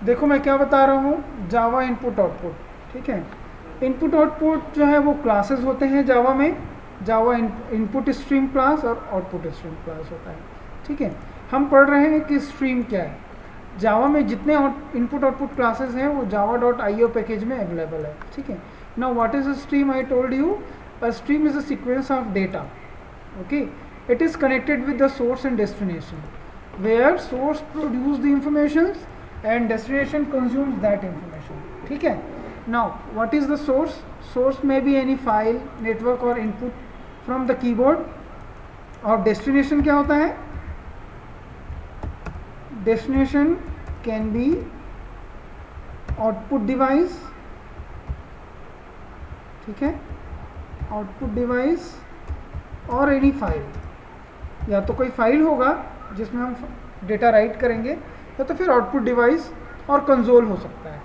देखो मैं क्या बता रहा हूँ, जावा इनपुट आउटपुट, ठीक है। इनपुट आउटपुट जो है वो क्लासेस होते हैं जावा में। जावा इनपुट स्ट्रीम क्लास और आउटपुट स्ट्रीम क्लास होता है, ठीक है। हम पढ़ रहे हैं कि स्ट्रीम क्या है। जावा में जितने इनपुट आउटपुट क्लासेस हैं वो java.io पैकेज में अवेलेबल है, ठीक है। Now what is a stream? I told you a stream is a sequence of data, okay. It is connected with the source and destination, where source produce the information and destination consumes that information, ठीक है। now what is the source? source may be any file, network or input from the keyboard। और destination क्या होता है? destination can be output device, ठीक है, output device और any file। या तो कोई फाइल होगा जिसमें हम डेटा राइट करेंगे, या तो फिर आउटपुट डिवाइस और कंसोल हो सकता है,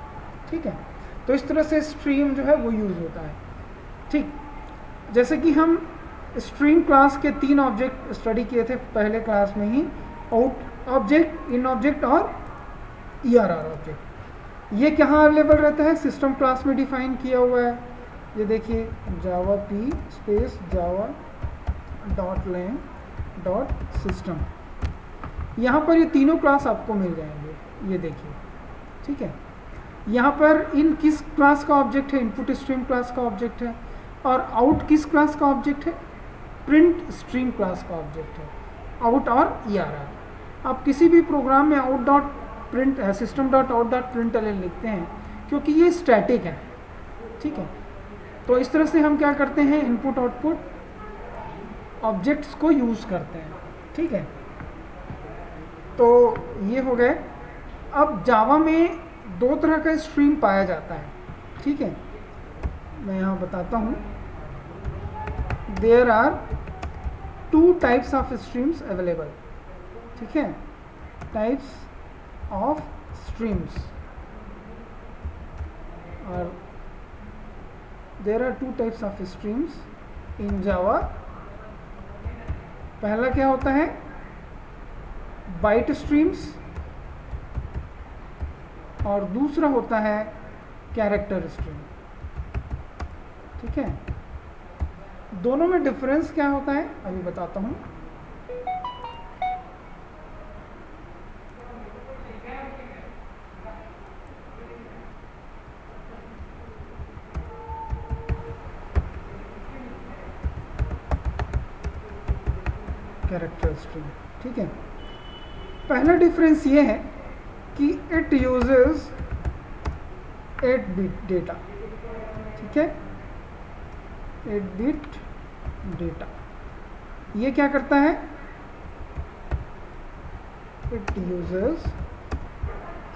ठीक है। तो इस तरह से स्ट्रीम जो है वो यूज़ होता है, ठीक। जैसे कि हम स्ट्रीम क्लास के 3 ऑब्जेक्ट स्टडी किए थे पहले क्लास में ही, आउट ऑब्जेक्ट, इन ऑब्जेक्ट और ERR ऑब्जेक्ट। ये कहाँ अवेलेबल रहता है? सिस्टम क्लास में डिफाइन किया हुआ है। ये देखिए Java P space Java dot lang dot system, यहाँ पर ये तीनों क्लास आपको मिल जाएंगे, ये देखिए, ठीक है। यहाँ पर इन किस क्लास का ऑब्जेक्ट है? इनपुट स्ट्रीम क्लास का ऑब्जेक्ट है। और आउट किस क्लास का ऑब्जेक्ट है? प्रिंट स्ट्रीम क्लास का ऑब्जेक्ट है, आउट और ERR। आप किसी भी प्रोग्राम में out dot print system dot out dot print लिखते हैं क्योंकि ये स्टैटिक है, ठीक है। तो इस तरह से हम क्या करते हैं, इनपुट आउटपुट ऑब्जेक्ट्स को यूज़ करते हैं, ठीक है। तो ये हो गए। अब जावा में 2 तरह का स्ट्रीम पाया जाता है, ठीक है। मैं यहाँ बताता हूँ। There are 2 types of streams available, ठीक है। टाइप्स ऑफ स्ट्रीम्स, और there are 2 types of streams in Java. पहला क्या होता है? बाइट स्ट्रीम्स, और दूसरा होता है कैरेक्टर स्ट्रीम, ठीक है। दोनों में डिफरेंस क्या होता है अभी बताता हूँ। कैरेक्टर स्ट्रीम, ठीक है। पहला डिफरेंस ये है कि इट यूजेस 8 बिट डेटा, ठीक है। 8 बिट डेटा ये क्या करता है? It uses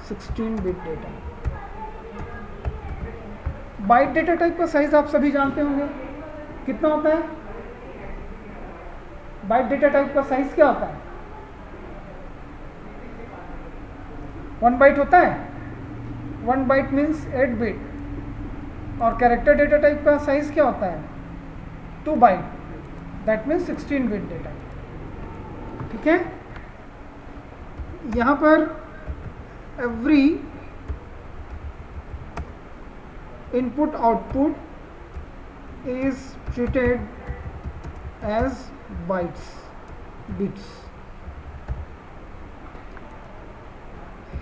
16 bit data. Byte data type का साइज आप सभी जानते होंगे, कितना होता है? बाइट डेटा टाइप का साइज क्या होता है? 1 बाइट होता है। 1 बाइट मीन्स 8 बिट। और कैरेक्टर डेटा टाइप का साइज क्या होता है? 2 byte, that means 16 bit data, ठीक है। यहाँ पर every input output is treated as bits।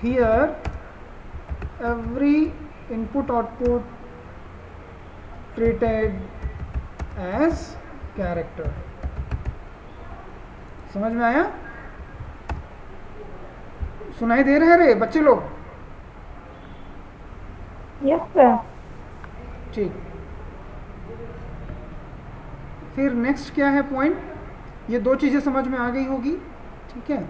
Here every input output treated as character। समझ में आया? सुनाई दे रहे रे बच्चे लोग? Yes sir. ठीक। फिर नेक्स्ट क्या है पॉइंट? ये 2 चीज़ें समझ में आ गई होगी, ठीक है।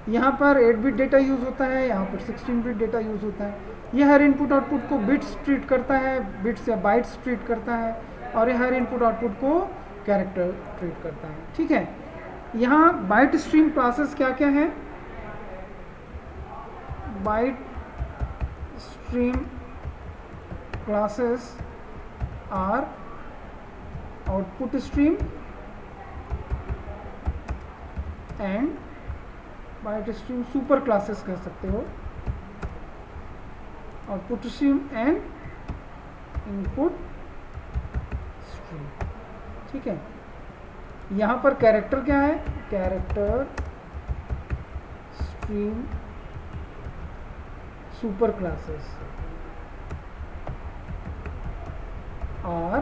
यहाँ पर 8 बिट डेटा यूज़ होता है, यहाँ पर 16 बिट डेटा यूज़ होता है। ये हर इनपुट आउटपुट को बिट्स ट्रीट करता है, बिट्स या बाइट्स ट्रीट करता है, और ये हर इनपुट आउटपुट को कैरेक्टर ट्रीट करता है, ठीक है। यहाँ बाइट स्ट्रीम क्लासेस क्या क्या हैं? Byte stream classes are output stream and byte stream super classes कह सकते हो, output stream and input stream. ठीक है, यहाँ पर कैरेक्टर क्या है, कैरेक्टर स्ट्रीम सुपर क्लासेस, और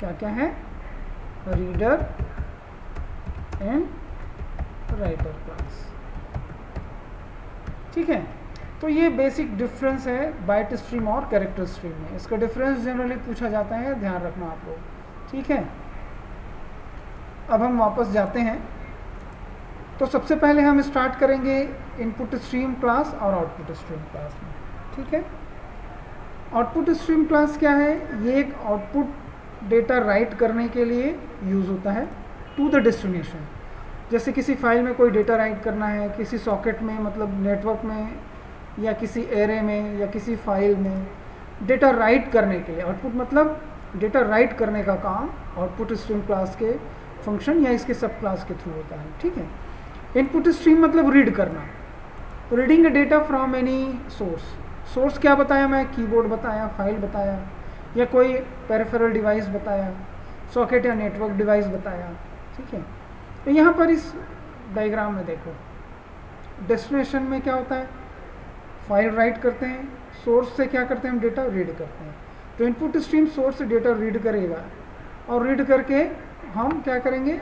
क्या क्या है, रीडर एंड राइटर क्लास। ठीक है, तो ये बेसिक डिफरेंस है बाइट स्ट्रीम और कैरेक्टर स्ट्रीम में। इसका डिफरेंस जनरली पूछा जाता है, ध्यान रखना आप लोग। ठीक है, अब हम वापस जाते हैं। तो सबसे पहले हम स्टार्ट करेंगे इनपुट स्ट्रीम क्लास और आउटपुट स्ट्रीम क्लास में। ठीक है, आउटपुट स्ट्रीम क्लास क्या है, ये एक आउटपुट डेटा राइट करने के लिए यूज़ होता है टू द डेस्टिनेशन। जैसे किसी फाइल में कोई डेटा राइट करना है, किसी सॉकेट में मतलब नेटवर्क में, या किसी एरे में, या किसी फाइल में डेटा राइट करने के लिए, आउटपुट मतलब डेटा राइट करने का काम आउटपुट स्ट्रीम क्लास के फंक्शन या इसके सब क्लास के थ्रू होता है। ठीक है, इनपुट स्ट्रीम मतलब रीड करना, reading data from any source. Source क्या बताया मैं, कीबोर्ड बताया, फाइल बताया, या कोई पेरिफेरल डिवाइस बताया, सॉकेट या नेटवर्क डिवाइस बताया। ठीक है, तो यहाँ पर इस डायग्राम में देखो, डेस्टिनेशन में क्या होता है, फाइल राइट करते हैं, सोर्स से क्या करते हैं हम, डेटा रीड करते हैं। तो इनपुट स्ट्रीम सोर्स से डेटा रीड करेगा, और रीड करके हम क्या करेंगे,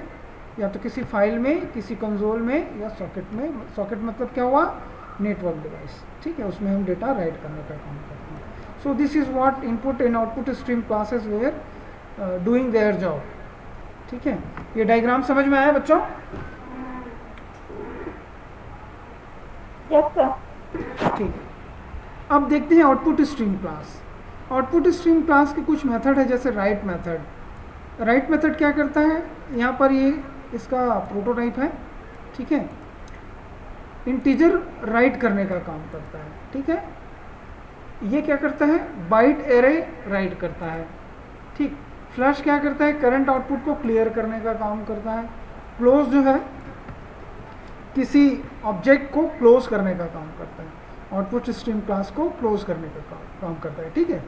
या तो किसी फाइल में, किसी कंसोल में, या सॉकेट में। सॉकेट मतलब क्या हुआ, नेटवर्क डिवाइस। ठीक है, उसमें हम डेटा राइट करने का काम करते हैं। So this is what input and output stream classes were doing their job. ठीक है, ये डायग्राम समझ में आया बच्चों? Yes sir. ठीक, अब देखते हैं output stream class. Output stream class के कुछ मेथड है, जैसे राइट मेथड। राइट मेथड क्या करता है, यहाँ पर ये इसका प्रोटोटाइप है। ठीक है, इंटीजर राइट करने का काम करता है। ठीक है, ये क्या करता है, बाइट एरे राइट करता है। ठीक, फ्लश क्या करता है, करंट आउटपुट को क्लियर करने का काम करता है। क्लोज जो है, किसी ऑब्जेक्ट को क्लोज करने का काम करता है। आउटपुट स्ट्रीम क्लास को क्लोज करने का काम करता है। ठीक है,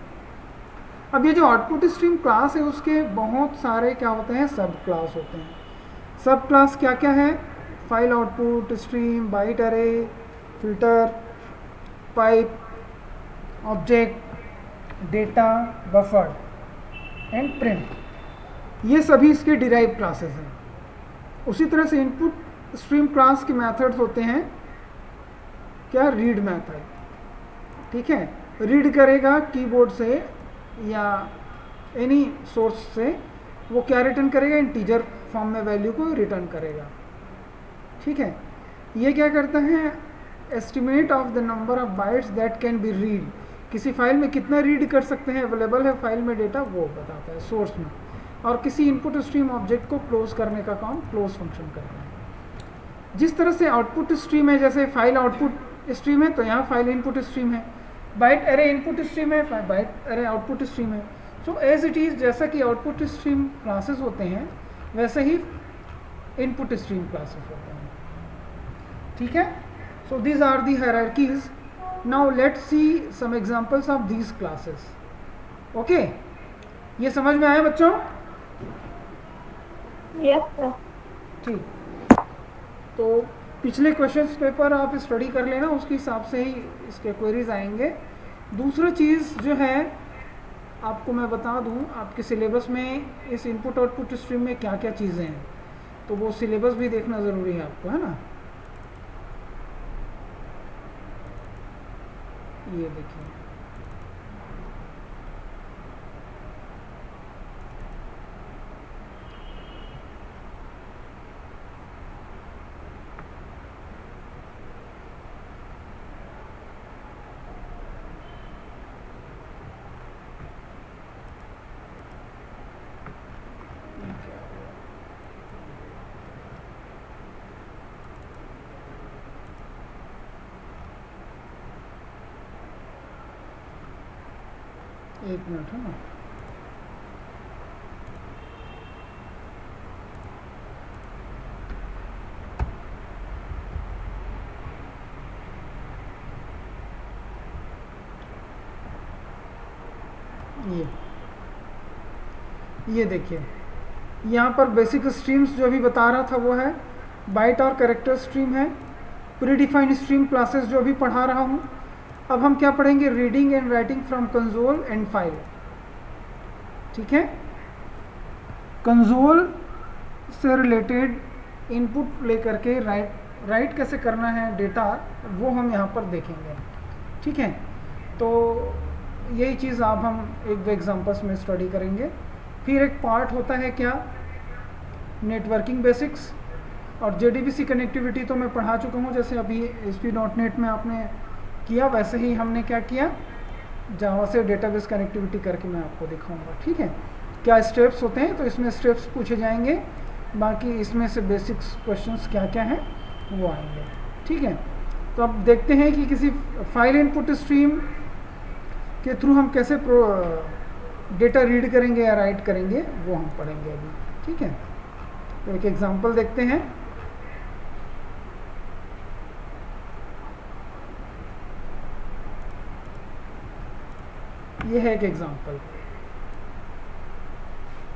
अब ये जो आउटपुट स्ट्रीम क्लास है, उसके बहुत सारे क्या होते हैं, सब क्लास होते हैं। सब क्लास क्या क्या है, file output stream, byte array, filter, pipe, object, data, buffer and print, ये सभी इसके डिराइव क्लासेस हैं। उसी तरह से इनपुट स्ट्रीम क्लास के मेथड्स होते हैं क्या, रीड मेथड। ठीक है, रीड करेगा कीबोर्ड से या एनी सोर्स से, वो क्या रिटर्न करेगा, इंटीजर फॉर्म में वैल्यू को रिटर्न करेगा। ठीक है, ये क्या करता है, estimate of the number of bytes that can be read, किसी फाइल में कितना रीड कर सकते हैं, अवेलेबल है फाइल में डेटा, वो बताता है सोर्स में। और किसी इनपुट स्ट्रीम ऑब्जेक्ट को क्लोज करने का काम क्लोज फंक्शन करता है। जिस तरह से आउटपुट स्ट्रीम है, जैसे फाइल आउटपुट स्ट्रीम है, तो यहाँ फाइल इनपुट स्ट्रीम है, बाइट एरे इनपुट स्ट्रीम है, बाइट एरे आउटपुट स्ट्रीम है। सो एज इट इज़, जैसा कि आउटपुट स्ट्रीम क्लासेस होते हैं, वैसे ही इनपुट स्ट्रीम क्लासेस होते हैं। ठीक है, so these are the hierarchies. Now let's see some examples of these classes. Okay, ये समझ में आया बच्चों? Yes sir. ठीक, तो पिछले क्वेश्चंस पेपर आप स्टडी कर लेना, उसके हिसाब से ही इसके क्वेरीज आएंगे। दूसरा चीज़ जो है आपको मैं बता दूं, आपके सिलेबस में इस इनपुट आउटपुट स्ट्रीम में क्या क्या चीज़ें हैं, तो वो सिलेबस भी देखना ज़रूरी है आपको, है ना। ये देखिए, एक मिनट, है ना। ये देखिए यहाँ पर बेसिक स्ट्रीम्स जो अभी बता रहा था वो है, बाइट और कैरेक्टर स्ट्रीम है, प्रीडिफाइंड स्ट्रीम क्लासेस जो अभी पढ़ा रहा हूँ। अब हम क्या पढ़ेंगे, reading and writing from console and file. ठीक है, कंसोल से रिलेटेड इनपुट लेकर के राइट कैसे करना है डेटा, वो हम यहाँ पर देखेंगे। ठीक है, तो यही चीज़ आप हम एक दो एग्जांपल्स में स्टडी करेंगे। फिर एक पार्ट होता है क्या, नेटवर्किंग बेसिक्स, और JDBC कनेक्टिविटी तो मैं पढ़ा चुका हूँ, जैसे अभी ASP.NET में आपने किया वैसे ही हमने क्या किया, जावा से डेटाबेस कनेक्टिविटी करके मैं आपको दिखाऊंगा। ठीक है, क्या स्टेप्स होते हैं, तो इसमें स्टेप्स पूछे जाएंगे, बाकी इसमें से बेसिक्स क्वेश्चंस क्या क्या हैं वो आएंगे। ठीक है, तो अब देखते हैं कि किसी फाइल इनपुट स्ट्रीम के थ्रू हम कैसे डेटा रीड करेंगे या राइट करेंगे, वो हम पढ़ेंगे अभी। ठीक है, तो एक एग्जांपल देखते हैं। ये है एक एग्जांपल।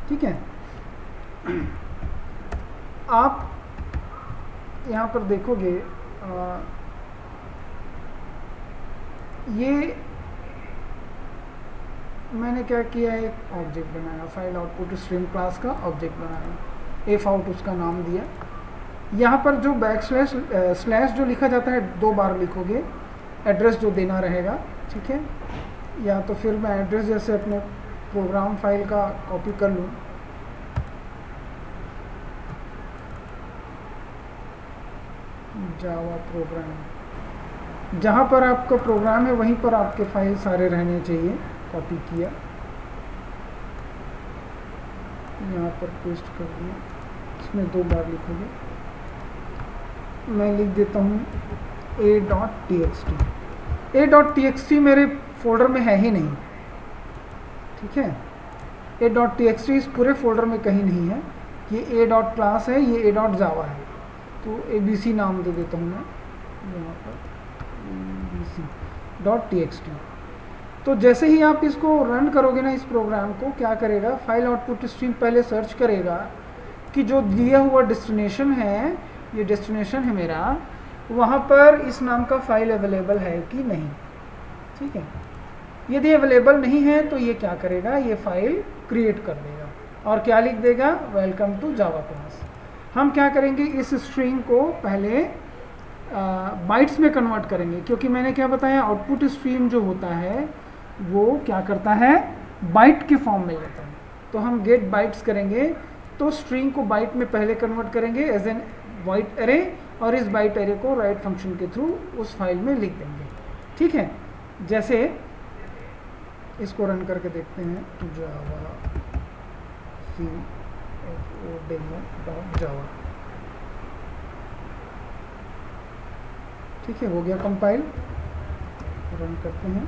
ठीक है, आप यहाँ पर देखोगे ये मैंने क्या किया, एक ऑब्जेक्ट बनाया, फाइल आउटपुट स्ट्रीम क्लास का ऑब्जेक्ट बनाया, fout उसका नाम दिया। यहाँ पर जो स्लैश जो लिखा जाता है 2 बार लिखोगे, एड्रेस जो देना रहेगा। ठीक है, या तो फिर मैं एड्रेस जैसे अपने प्रोग्राम फाइल का कॉपी कर लूँ, जावा प्रोग्राम, जहाँ पर आपका प्रोग्राम है वहीं पर आपके फाइल सारे रहने चाहिए। कॉपी किया, यहाँ पर पेस्ट कर दिया, इसमें 2 बार लिखोगे। मैं लिख देता हूँ a.txt मेरे फोल्डर में है ही नहीं। ठीक है, a.txt इस पूरे फोल्डर में कहीं नहीं है, ये a.class है, ये a.java है, तो abc नाम दे देता हूँ मैं यहाँ पर, abc.txt। तो जैसे ही आप इसको रन करोगे ना, इस प्रोग्राम को क्या करेगा, फाइल आउटपुट स्ट्रीम पहले सर्च करेगा कि जो दिया हुआ डेस्टिनेशन है, ये डेस्टिनेशन है मेरा, वहाँ पर इस नाम का फाइल अवेलेबल है कि नहीं। ठीक है, यदि अवेलेबल नहीं है तो ये क्या करेगा, ये फाइल क्रिएट कर देगा और क्या लिख देगा, वेलकम टू जावा क्लास। हम क्या करेंगे, इस स्ट्रिंग को पहले बाइट्स में कन्वर्ट करेंगे, क्योंकि मैंने क्या बताया, आउटपुट स्ट्रीम जो होता है वो क्या करता है, बाइट के फॉर्म में लेता है। तो हम गेट बाइट्स करेंगे, तो स्ट्रिंग को बाइट में पहले कन्वर्ट करेंगे एज एन बाइट एरे, और इस बाइट एरे को राइट फंक्शन के थ्रू उस फाइल में लिख देंगे। ठीक है, जैसे इसको रन करके देखते हैं, जावा demo.java। ठीक है, हो गया कंपाइल, रन करते हैं।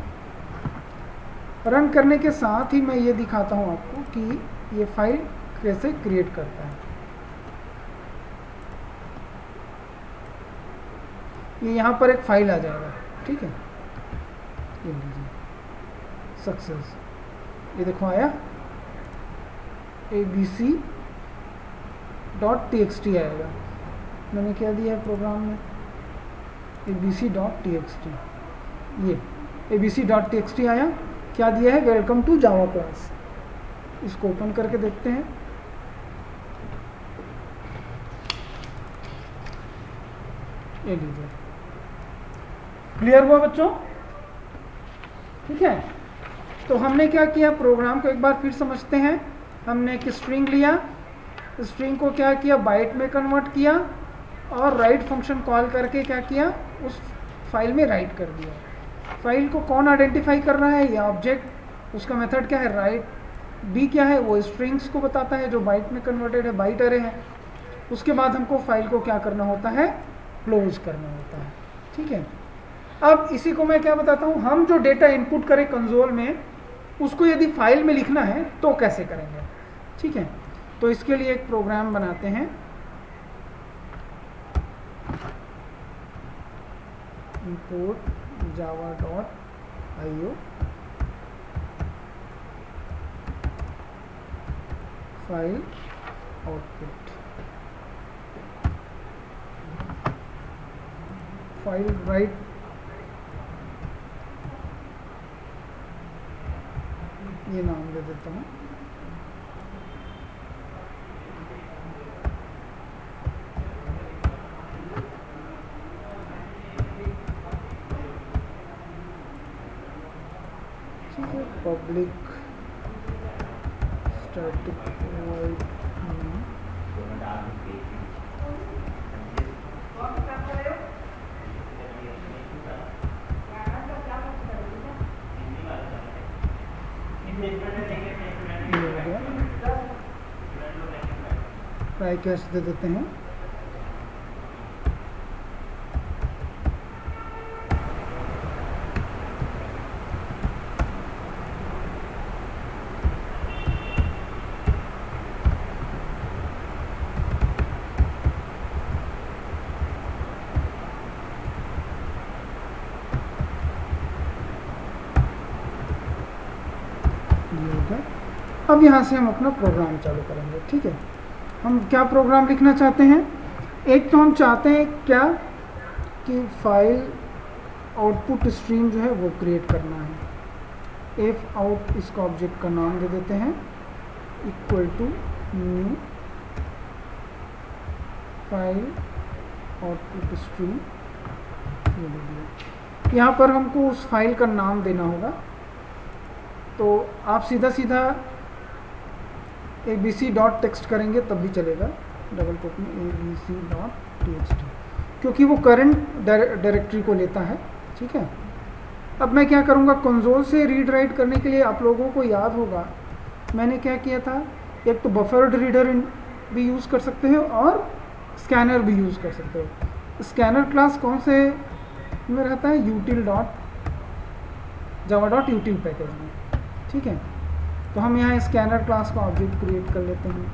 रन करने के साथ ही मैं ये दिखाता हूँ आपको कि ये फाइल कैसे क्रिएट करता है। ये यहाँ पर एक फाइल आ जाएगा। ठीक है, ये लीजिए, सक्सेस, ये देखो आया, abc.txt आएगा। मैंने क्या दिया है प्रोग्राम में, abc.txt, ये abc.txt आया। क्या दिया है, वेलकम टू जावा क्लास। इसको ओपन करके देखते हैं। ये लीजिए, क्लियर हुआ बच्चों? ठीक है, तो हमने क्या किया, प्रोग्राम को एक बार फिर समझते हैं। हमने एक स्ट्रिंग लिया, स्ट्रिंग को क्या किया, बाइट में कन्वर्ट किया, और राइट फंक्शन कॉल करके क्या किया, उस फाइल में राइट कर दिया। फाइल को कौन आइडेंटिफाई कर रहा है, ये ऑब्जेक्ट, उसका मेथड क्या है, राइट। बी क्या है, वो स्ट्रिंग्स को बताता है जो बाइट में कन्वर्टेड है, बाइट अरे है। उसके बाद हमको फाइल को क्या करना होता है, क्लोज करना होता है। ठीक है, अब इसी को मैं क्या बताता हूँ, हम जो डेटा इनपुट करें कंसोल में, उसको यदि फाइल में लिखना है तो कैसे करेंगे। ठीक है, तो इसके लिए एक प्रोग्राम बनाते हैं। import java.io file output, file write ये नाम दे देता हूँ। ठीक है, public static void try catch दे देते हैं। अब यहाँ से हम अपना प्रोग्राम चालू करेंगे। ठीक है, हम क्या प्रोग्राम लिखना चाहते हैं? एक तो हम चाहते हैं क्या कि फाइल आउटपुट स्ट्रीम जो है वो क्रिएट करना है। एफ आउट इसका ऑब्जेक्ट का नाम दे देते हैं, equal to new file output stream ये दे दिया। यहाँ पर हमको उस फाइल का नाम देना होगा, तो आप सीधा सीधा abc डॉट टेक्स्ट करेंगे तब भी चलेगा, डबल कोट में abc डॉट txt, क्योंकि वो करंट डायरेक्टरी को लेता है। ठीक है, अब मैं क्या करूँगा, कंसोल से रीड राइट करने के लिए आप लोगों को याद होगा मैंने क्या किया था, एक तो बफर्ड रीडर भी यूज़ कर सकते हो और स्कैनर भी यूज़ कर सकते हो। स्कैनर क्लास कौन से में रहता है? util dot Java dot util package में। ठीक है, तो हम यहाँ स्कैनर क्लास का ऑब्जेक्ट क्रिएट कर लेते हैं।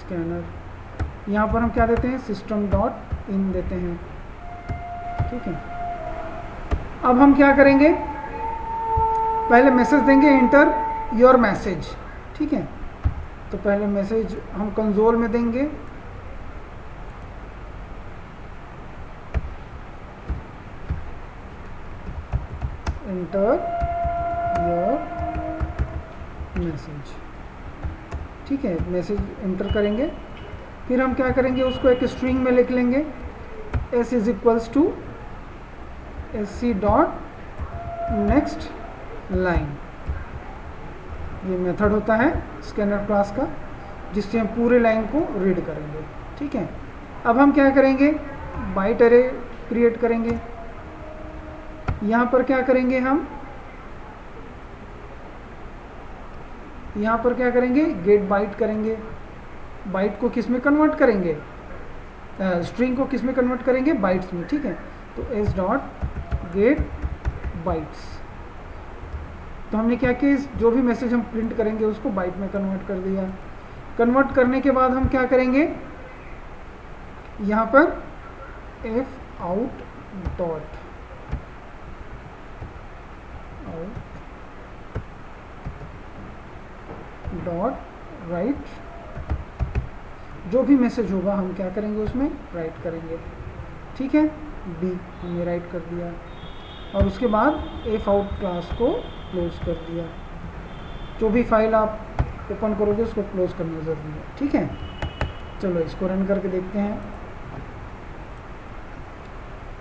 स्कैनर यहाँ पर हम क्या देते हैं, सिस्टम डॉट इन देते हैं। ठीक है, अब हम क्या करेंगे, पहले मैसेज देंगे इंटर योर मैसेज। ठीक है, तो पहले मैसेज हम कंसोल में देंगे, इंटर योर मैसेज। ठीक है, मैसेज इंटर करेंगे, फिर हम क्या करेंगे, उसको एक स्ट्रिंग में लिख लेंगे, s is equals to sc dot next line. ये मेथड होता है स्कैनर क्लास का, जिससे हम पूरे लाइन को रीड करेंगे। ठीक है, अब हम क्या करेंगे, बाइट एरे क्रिएट करेंगे। यहाँ पर क्या करेंगे, हम यहाँ पर क्या करेंगे, गेट बाइट करेंगे। बाइट को किस में कन्वर्ट करेंगे, स्ट्रिंग को किस में कन्वर्ट करेंगे, बाइट्स में। ठीक है, तो s डॉट गेट बाइट्स। तो हमने क्या किया, जो भी मैसेज हम प्रिंट करेंगे उसको बाइट में कन्वर्ट कर दिया। कन्वर्ट करने के बाद हम क्या करेंगे, यहाँ पर f out dot dot right, जो भी मैसेज होगा हम क्या करेंगे, उसमें राइट करेंगे। ठीक है, b हमने राइट कर दिया, और उसके बाद f आउट क्लास को क्लोज कर दिया। जो भी फाइल आप ओपन करोगे उसको क्लोज करना ज़रूरी है। ठीक है, चलो इसको रन करके देखते हैं।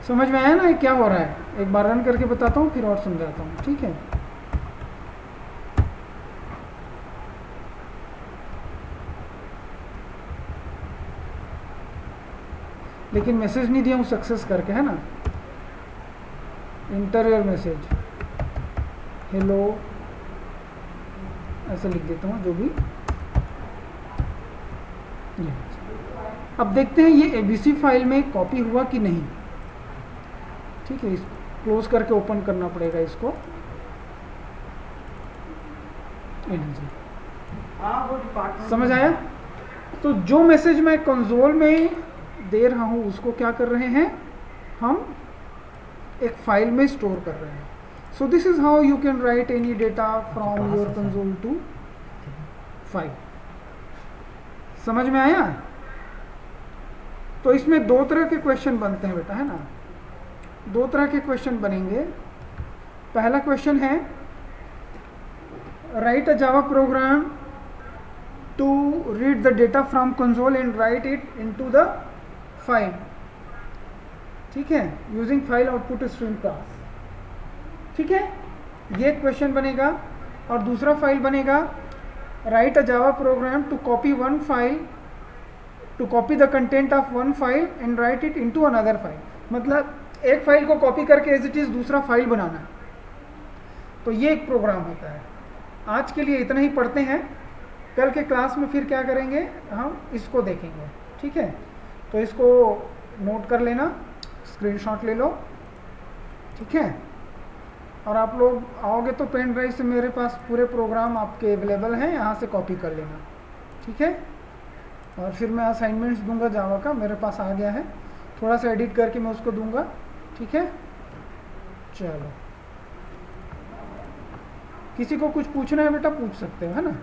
समझ में आया ना क्या हो रहा है? एक बार रन करके बताता हूँ, फिर और समझाता हूँ। ठीक है, लेकिन मैसेज नहीं दिया हूँ सक्सेस करके, है ना। इंटर योर मैसेज, हेलो ऐसा लिख देता हूँ, जो भी। अब देखते हैं ये abc फाइल में कॉपी हुआ कि नहीं। ठीक है, इसको क्लोज करके ओपन करना पड़ेगा इसको। समझ आया? तो जो मैसेज मैं कंसोल में दे रहा हूँ उसको क्या कर रहे हैं, हम एक फाइल में स्टोर कर रहे हैं। So this is how you can write any data from your console to file. समझ में आया? तो इसमें दो तरह के क्वेश्चन बनते हैं बेटा, है ना? दो तरह के क्वेश्चन बनेंगे. पहला क्वेश्चन है write a Java program to read the data from console and write it into the file. ठीक है, using file output stream class. ठीक है, ये क्वेश्चन बनेगा. और दूसरा फाइल बनेगा write a Java program to copy one file, to copy the content of one file and write it into another file. मतलब एक फाइल को कॉपी करके एज इट इज दूसरा फाइल बनाना. तो ये एक प्रोग्राम होता है. आज के लिए इतना ही पढ़ते हैं. कल के क्लास में फिर क्या करेंगे, हम इसको देखेंगे. ठीक है, तो इसको नोट कर लेना, स्क्रीनशॉट ले लो. ठीक है, और आप लोग आओगे तो पेन ड्राइव से मेरे पास पूरे प्रोग्राम आपके अवेलेबल हैं, यहाँ से कॉपी कर लेना. ठीक है, और फिर मैं असाइनमेंट्स दूंगा जावा का, मेरे पास आ गया है, थोड़ा सा एडिट करके मैं उसको दूंगा. ठीक है, चलो, किसी को कुछ पूछना है बेटा पूछ सकते हो, है ना?